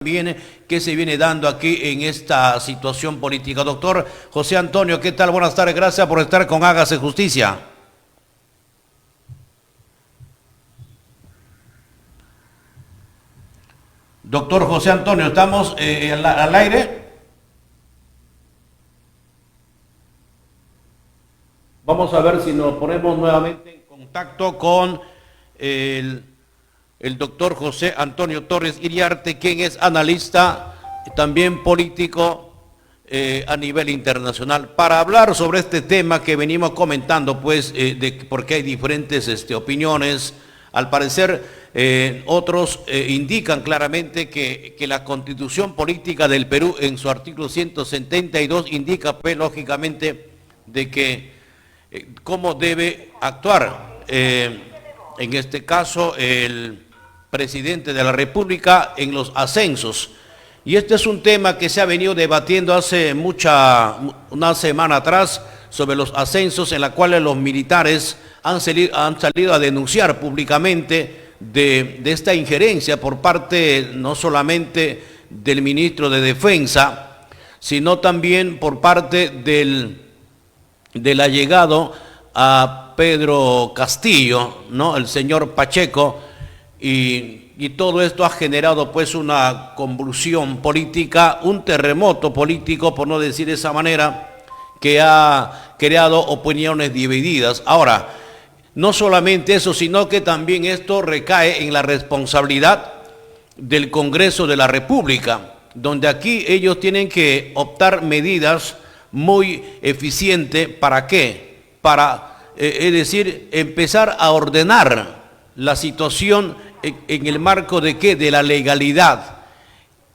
también que se viene dando aquí en esta situación política. Doctor José Antonio, ¿qué tal? Buenas tardes, gracias por estar con Hágase Justicia. Doctor José Antonio, ¿estamos al aire? Vamos a ver si nos ponemos nuevamente en contacto con el doctor José Antonio Torres Iriarte, quien es analista, también político a nivel internacional, para hablar sobre este tema que venimos comentando, pues, porque hay diferentes opiniones. Al parecer, otros indican claramente que la Constitución Política del Perú, en su artículo 172, indica, pues, lógicamente, de que cómo debe actuar, en este caso, el presidente de la República en los ascensos. Y este es un tema que se ha venido debatiendo hace una semana atrás, sobre los ascensos, en la cual los militares han salido a denunciar públicamente de esta injerencia por parte no solamente del ministro de Defensa, sino también por parte del allegado a Pedro Castillo, ¿no? El señor Pacheco, y todo esto ha generado, pues, una convulsión política, un terremoto político, por no decir de esa manera, que ha creado opiniones divididas. Ahora, no solamente eso, sino que también esto recae en la responsabilidad del Congreso de la República, donde aquí ellos tienen que optar medidas muy eficientes. ¿Para qué? Es decir, empezar a ordenar la situación en el marco de ¿qué? De la legalidad.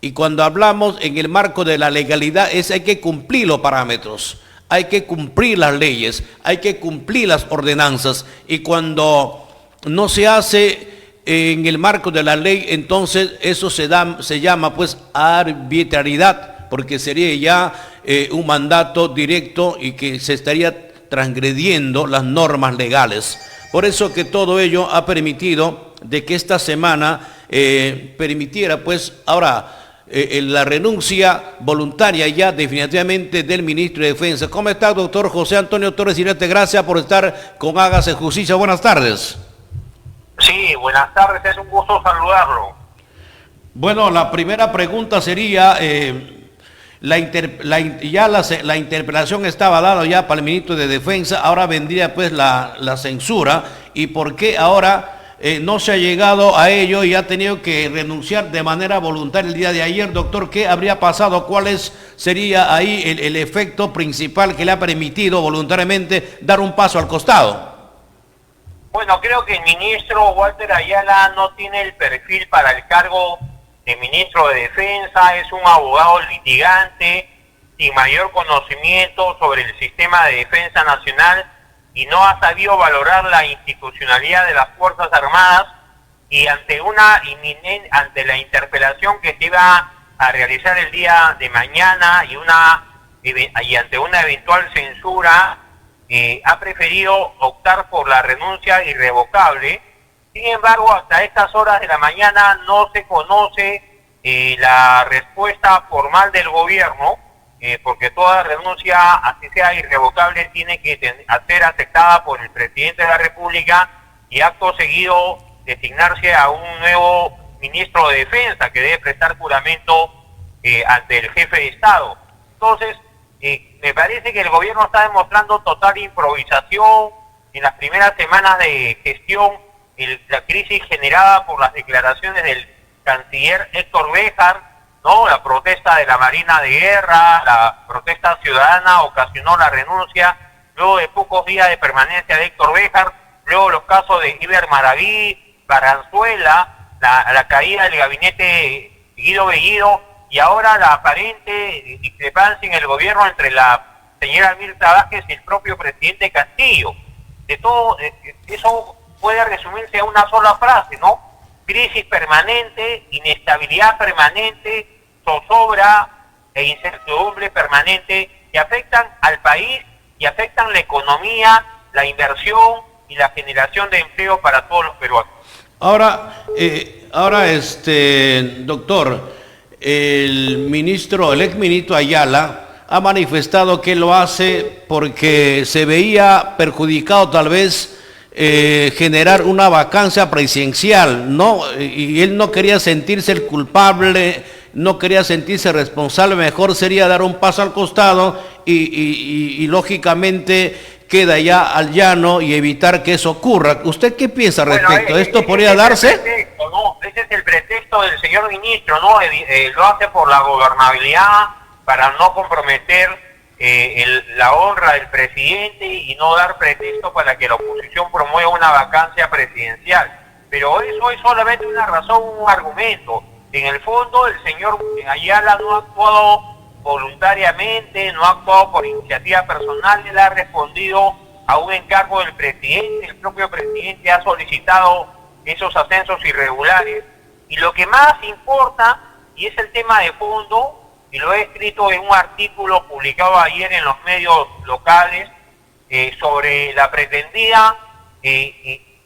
Y cuando hablamos en el marco de la legalidad, hay que cumplir los parámetros, hay que cumplir las leyes, hay que cumplir las ordenanzas. Y cuando no se hace en el marco de la ley, entonces eso se llama, pues, arbitrariedad, porque sería ya un mandato directo y que se estaría transgrediendo las normas legales. Por eso que todo ello ha permitido de que esta semana permitiera, pues, ahora la renuncia voluntaria ya definitivamente del ministro de Defensa. ¿Cómo está, doctor José Antonio Torres Iriarte? Gracias por estar con Hágase Justicia. Buenas tardes. Sí, buenas tardes, es un gusto saludarlo. Bueno, la primera pregunta sería, la interpelación estaba dada ya para el ministro de Defensa, ahora vendría, pues, la censura. ¿Y por qué ahora no se ha llegado a ello y ha tenido que renunciar de manera voluntaria el día de ayer? Doctor, ¿qué habría pasado? ¿Cuál sería ahí el efecto principal que le ha permitido voluntariamente dar un paso al costado? Bueno, creo que el ministro Walter Ayala no tiene el perfil para el cargo de ministro de Defensa. Es un abogado litigante sin mayor conocimiento sobre el sistema de defensa nacional y no ha sabido valorar la institucionalidad de las Fuerzas Armadas, y ante la interpelación que se iba a realizar el día de mañana y ante una eventual censura, ha preferido optar por la renuncia irrevocable. Sin embargo, hasta estas horas de la mañana no se conoce la respuesta formal del gobierno, porque toda renuncia, así sea irrevocable, tiene que ser aceptada por el presidente de la República y acto seguido designarse a un nuevo ministro de Defensa que debe prestar juramento ante el jefe de Estado. Entonces, me parece que el gobierno está demostrando total improvisación. En las primeras semanas de gestión, la crisis generada por las declaraciones del canciller Héctor Béjar, ¿no? La protesta de la Marina de Guerra, la protesta ciudadana ocasionó la renuncia, luego de pocos días de permanencia de Héctor Béjar, luego los casos de Iber Maraví, Baranzuela, la caída del gabinete Guido Bellido, y ahora la aparente discrepancia en el gobierno entre la señora Mirta Vázquez y el propio presidente Castillo. De todo eso puede resumirse a una sola frase, ¿no? Crisis permanente, inestabilidad permanente, zozobra e incertidumbre permanente que afectan al país y afectan la economía, la inversión y la generación de empleo para todos los peruanos. Ahora, doctor, el exministro Ayala ha manifestado que lo hace porque se veía perjudicado tal vez generar una vacancia presidencial, ¿no? Y él no quería sentirse el culpable, no quería sentirse responsable, mejor sería dar un paso al costado y lógicamente queda ya al llano y evitar que eso ocurra. ¿Usted qué piensa respecto? ¿Esto podría darse? Pretexto, ¿no? Ese es el pretexto del señor ministro, ¿no? Lo hace por la gobernabilidad, para no comprometer la honra del presidente y no dar pretexto para que la oposición promueva una vacancia presidencial. Pero eso es solamente una razón, un argumento. En el fondo, el señor Ayala no ha actuado voluntariamente, no ha actuado por iniciativa personal, él ha respondido a un encargo del presidente. El propio presidente ha solicitado esos ascensos irregulares. Y lo que más importa, y es el tema de fondo, y lo he escrito en un artículo publicado ayer en los medios locales, sobre la pretendida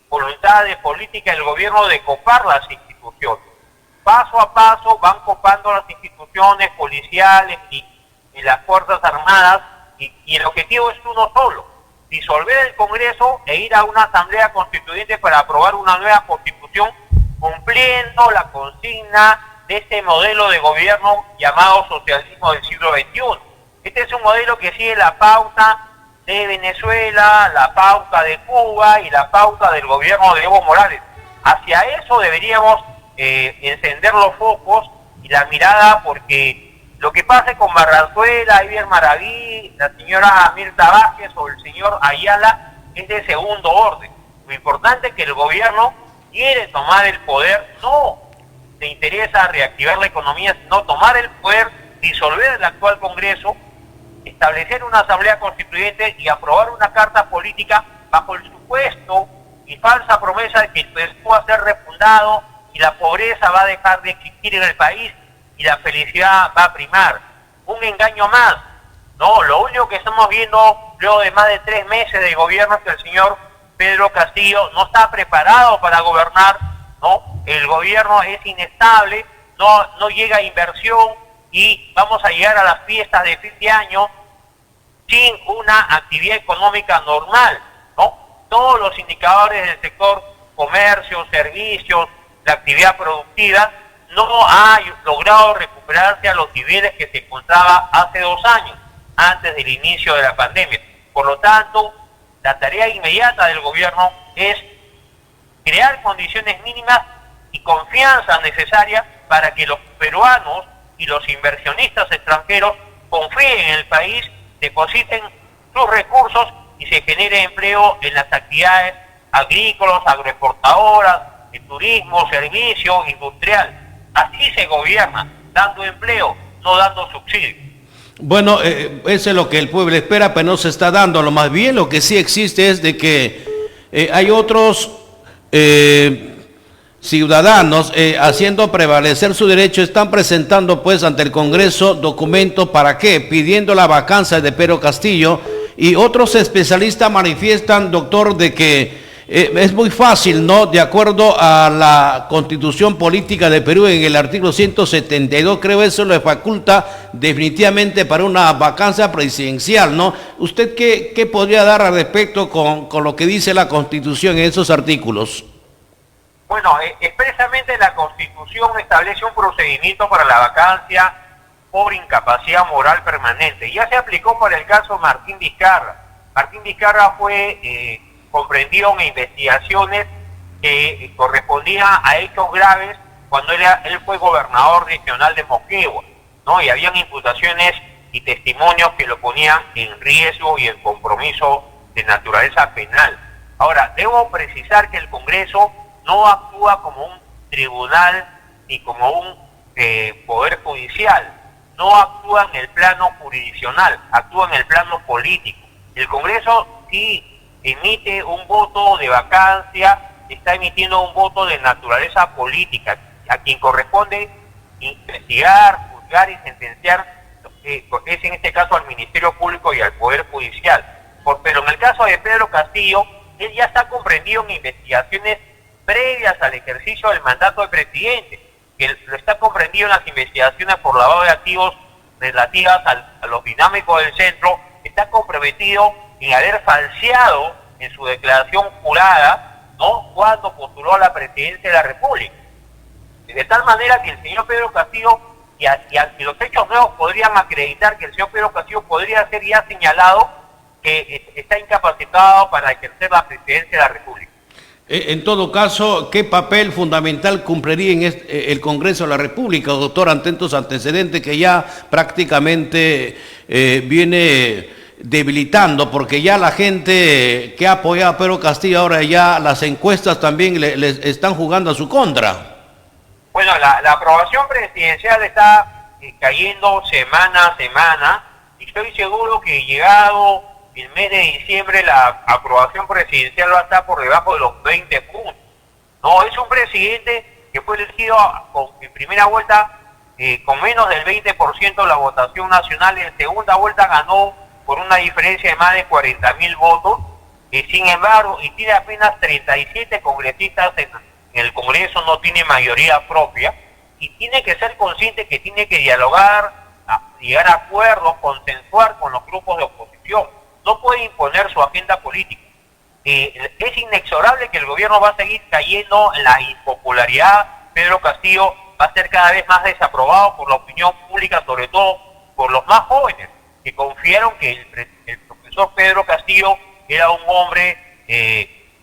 voluntad de política del gobierno de copar las instituciones. Paso a paso van copando las instituciones policiales y las Fuerzas Armadas, y el objetivo es uno solo: disolver el Congreso e ir a una asamblea constituyente para aprobar una nueva constitución, cumpliendo la consigna de este modelo de gobierno llamado socialismo del siglo XXI. Este es un modelo que sigue la pauta de Venezuela, la pauta de Cuba y la pauta del gobierno de Evo Morales. Hacia eso deberíamos encender los focos y la mirada, porque lo que pase con Barranzuela, Iber Maraví, la señora Mirta Vázquez o el señor Ayala es de segundo orden. Lo importante es que el gobierno quiere tomar el poder, no le interesa reactivar la economía, sino tomar el poder, disolver el actual Congreso, establecer una asamblea constituyente y aprobar una carta política bajo el supuesto y falsa promesa de que el Perú va a ser refundado y la pobreza va a dejar de existir en el país y la felicidad va a primar. Un engaño más, ¿no? Lo único que estamos viendo luego de más de 3 meses de gobierno es que el señor Pedro Castillo no está preparado para gobernar, ¿no? El gobierno es inestable, no llega inversión y vamos a llegar a las fiestas de fin de año sin una actividad económica normal, ¿no? Todos los indicadores del sector comercio, servicios, la actividad productiva no ha logrado recuperarse a los niveles que se encontraba hace 2 años, antes del inicio de la pandemia. Por lo tanto, la tarea inmediata del gobierno es crear condiciones mínimas y confianza necesaria para que los peruanos y los inversionistas extranjeros confíen en el país, depositen sus recursos y se genere empleo en las actividades agrícolas, agroexportadoras, de turismo, servicio, industrial. Así se gobierna, dando empleo, no dando subsidios. Bueno, eso es lo que el pueblo espera, pero no se está dando. Lo más bien, lo que sí existe es de que hay otros ciudadanos haciendo prevalecer su derecho, están presentando pues ante el Congreso documentos. ¿Para qué? Pidiendo la vacancia de Pedro Castillo, y otros especialistas manifiestan, doctor, de que es muy fácil, ¿no? De acuerdo a la Constitución Política de Perú, en el artículo 172, creo eso le faculta definitivamente para una vacancia presidencial, ¿no? ¿Usted qué podría dar al respecto con lo que dice la Constitución en esos artículos? Bueno, expresamente la Constitución establece un procedimiento para la vacancia por incapacidad moral permanente. Ya se aplicó para el caso Martín Vizcarra. Martín Vizcarra fue comprendido en investigaciones que correspondían a hechos graves cuando él fue gobernador regional de Moquegua, ¿no? Y habían imputaciones y testimonios que lo ponían en riesgo y en compromiso de naturaleza penal. Ahora, debo precisar que el Congreso no actúa como un tribunal ni como un poder judicial, no actúa en el plano jurisdiccional, actúa en el plano político. El Congreso sí emite un voto de vacancia, está emitiendo un voto de naturaleza política, a quien corresponde investigar, juzgar y sentenciar, es en este caso al Ministerio Público y al Poder Judicial. Pero en el caso de Pedro Castillo, él ya está comprendido en investigaciones previas al ejercicio del mandato del presidente. que lo está comprendido en las investigaciones por lavado de activos relativas a los dinámicos del centro, está comprometido en haber falseado en su declaración jurada, ¿no?, cuando postuló a la presidencia de la República. De tal manera que el señor Pedro Castillo y los hechos nuevos podrían acreditar que el señor Pedro Castillo podría ser ya señalado que está incapacitado para ejercer la presidencia de la República. En todo caso, ¿qué papel fundamental cumpliría en el Congreso de la República, doctor, ante estos antecedentes que ya prácticamente viene debilitando? Porque ya la gente que ha apoyado a Pedro Castillo, ahora ya las encuestas también les están jugando a su contra. Bueno, la aprobación presidencial está cayendo semana a semana, y estoy seguro que llegado el mes de diciembre la aprobación presidencial va a estar por debajo de los 20 puntos. No, es un presidente que fue elegido en primera vuelta con menos del 20% de la votación nacional, y en segunda vuelta ganó por una diferencia de más de 40.000 votos, sin embargo, y tiene apenas 37 congresistas en el Congreso, no tiene mayoría propia, y tiene que ser consciente que tiene que dialogar, llegar a acuerdos, consensuar con los grupos de oposición. No puede imponer su agenda política. Es inexorable que el gobierno va a seguir cayendo en la impopularidad. Pedro Castillo va a ser cada vez más desaprobado por la opinión pública, sobre todo por los más jóvenes, que confiaron que el profesor Pedro Castillo era un hombre,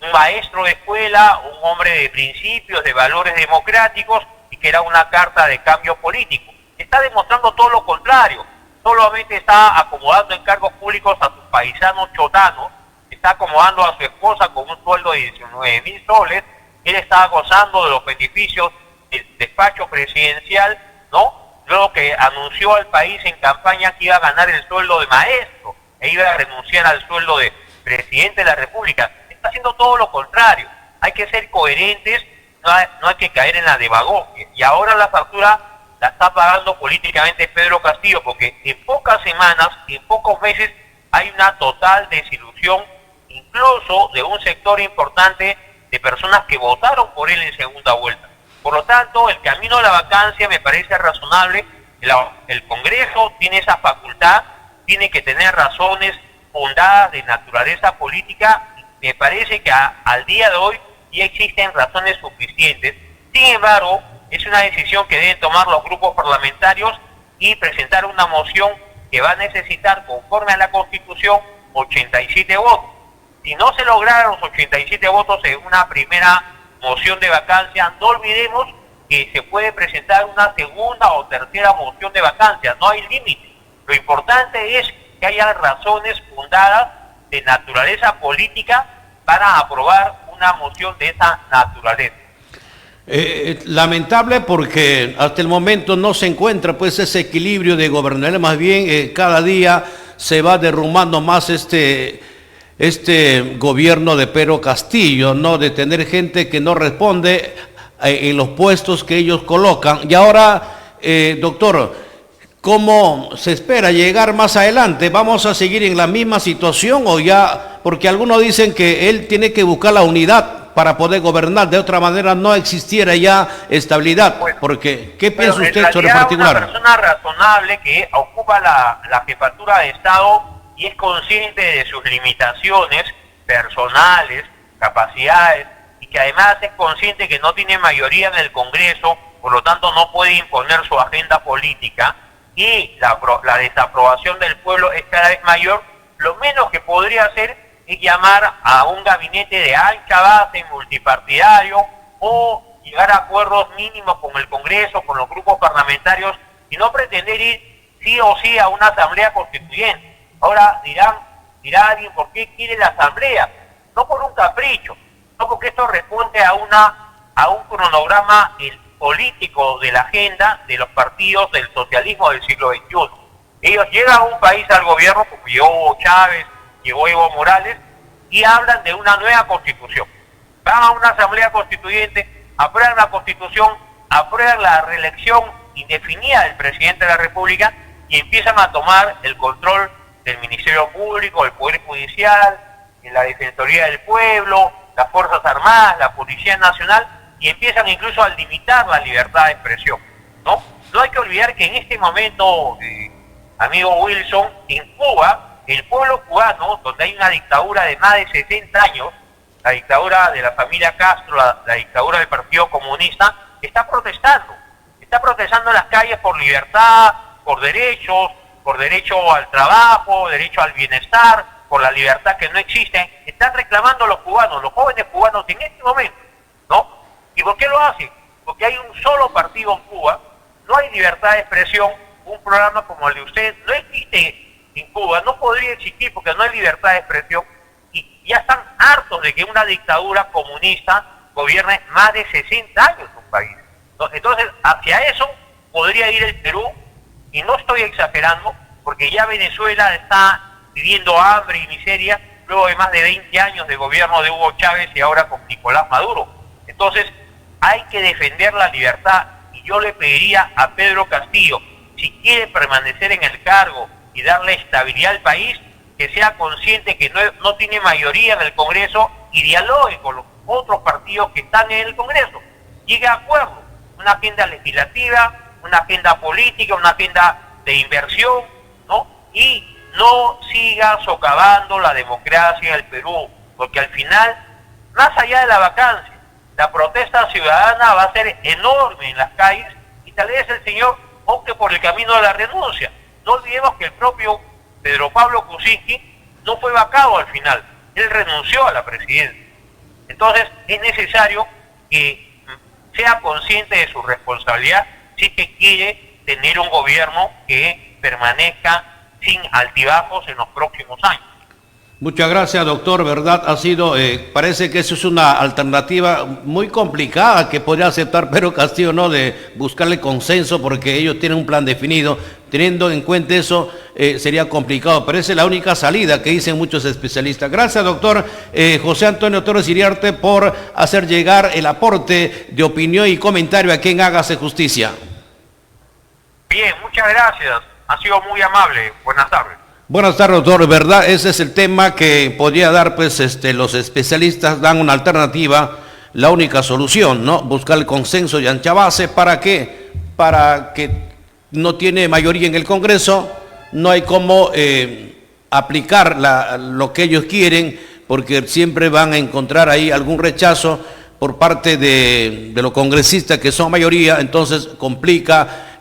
un maestro de escuela, un hombre de principios, de valores democráticos, y que era una carta de cambio político. Está demostrando todo lo contrario. Solamente está acomodando en cargos públicos a sus paisanos chotanos, está acomodando a su esposa con un sueldo de 19.000 soles, él está gozando de los beneficios del despacho presidencial, ¿no? Luego que anunció al país en campaña que iba a ganar el sueldo de maestro e iba a renunciar al sueldo de presidente de la República. Está haciendo todo lo contrario. Hay que ser coherentes, no hay que caer en la demagogia. Y ahora la factura la está pagando políticamente Pedro Castillo, porque en pocas semanas, en pocos meses, hay una total desilusión, incluso de un sector importante de personas que votaron por él en segunda vuelta. Por lo tanto, el camino a la vacancia me parece razonable. El Congreso tiene esa facultad, tiene que tener razones fundadas de naturaleza política. Me parece que al día de hoy ya existen razones suficientes. Sin embargo, es una decisión que deben tomar los grupos parlamentarios y presentar una moción que va a necesitar, conforme a la Constitución, 87 votos. Si no se lograron los 87 votos en una primera moción de vacancia, no olvidemos que se puede presentar una segunda o tercera moción de vacancia, no hay límite. Lo importante es que haya razones fundadas de naturaleza política para aprobar una moción de esa naturaleza. Lamentable porque hasta el momento no se encuentra pues ese equilibrio de gobernar, más bien cada día se va derrumbando más este gobierno de Pedro Castillo, ¿no? De tener gente que no responde en los puestos que ellos colocan. Y ahora, doctor, ¿cómo se espera llegar más adelante? ¿Vamos a seguir en la misma situación o ya? Porque algunos dicen que él tiene que buscar la unidad para poder gobernar, de otra manera no existiera ya estabilidad. Bueno, porque, ¿qué piensa usted sobre particular? Una persona razonable que ocupa la jefatura de Estado y es consciente de sus limitaciones personales, capacidades, y que además es consciente que no tiene mayoría en el Congreso, por lo tanto no puede imponer su agenda política, y la desaprobación del pueblo es cada vez mayor, lo menos que podría hacer es llamar a un gabinete de ancha base, multipartidario, o llegar a acuerdos mínimos con el Congreso, con los grupos parlamentarios, y no pretender ir sí o sí a una asamblea constituyente. Ahora dirá alguien, ¿por qué quiere la asamblea? No por un capricho, no porque esto responde a un cronograma político de la agenda de los partidos del socialismo del siglo XXI. Ellos llegan a un país al gobierno, como llegó Hugo Chávez, llegó Evo Morales, y hablan de una nueva constitución. Van a una asamblea constituyente, aprueban la constitución, aprueban la reelección indefinida del presidente de la República y empiezan a tomar el control del Ministerio Público, el Poder Judicial, la Defensoría del Pueblo, las Fuerzas Armadas, la Policía Nacional, y empiezan incluso a limitar la libertad de expresión, ¿no? No hay que olvidar que en este momento, amigo Wilson, en Cuba, el pueblo cubano, donde hay una dictadura de más de 60 años, la dictadura de la familia Castro, la dictadura del Partido Comunista, está protestando en las calles por libertad, por derecho al trabajo, derecho al bienestar, por la libertad que no existe. Están reclamando los cubanos, los jóvenes cubanos en este momento, ¿no? ¿Y por qué lo hacen? Porque hay un solo partido en Cuba, no hay libertad de expresión, un programa como el de usted no existe en Cuba, no podría existir porque no hay libertad de expresión, y ya están hartos de que una dictadura comunista gobierne más de 60 años un país. Entonces, hacia eso podría ir el Perú, y no estoy exagerando, porque ya Venezuela está viviendo hambre y miseria luego de más de 20 años de gobierno de Hugo Chávez y ahora con Nicolás Maduro. Entonces, hay que defender la libertad, y yo le pediría a Pedro Castillo, si quiere permanecer en el cargo y darle estabilidad al país, que sea consciente que no tiene mayoría en el Congreso y dialogue con los otros partidos que están en el Congreso. Llegue a acuerdo, una agenda legislativa, una agenda política, una agenda de inversión, ¿no? Y no siga socavando la democracia en el Perú, porque al final, más allá de la vacancia, la protesta ciudadana va a ser enorme en las calles, y tal vez el señor opte por el camino de la renuncia. No olvidemos que el propio Pedro Pablo Kuczynski no fue vacado al final, él renunció a la presidencia. Entonces es necesario que sea consciente de su responsabilidad si que quiere tener un gobierno que permanezca sin altibajos en los próximos años. Muchas gracias, doctor. ¿Verdad? Ha sido, parece que eso es una alternativa muy complicada que podría aceptar Pedro Castillo, ¿no? De buscarle consenso porque ellos tienen un plan definido. Teniendo en cuenta eso, sería complicado, pero esa es la única salida que dicen muchos especialistas. Gracias, doctor José Antonio Torres Iriarte, por hacer llegar el aporte de opinión y comentario a quien Hágase Justicia. Bien, muchas gracias. Ha sido muy amable. Buenas tardes. Buenas tardes, doctor. ¿Verdad? Ese es el tema que podría dar, pues, los especialistas dan una alternativa, la única solución, ¿no? Buscar el consenso y ancha base. ¿Para qué? Para que no tiene mayoría en el Congreso, no hay cómo aplicar lo que ellos quieren, porque siempre van a encontrar ahí algún rechazo por parte de los congresistas que son mayoría, entonces complica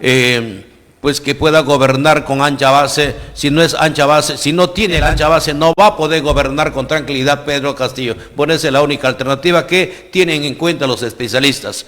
pues que pueda gobernar con ancha base. Si no es ancha base, si no tiene la ancha base, no va a poder gobernar con tranquilidad Pedro Castillo. Bueno, esa es la única alternativa que tienen en cuenta los especialistas.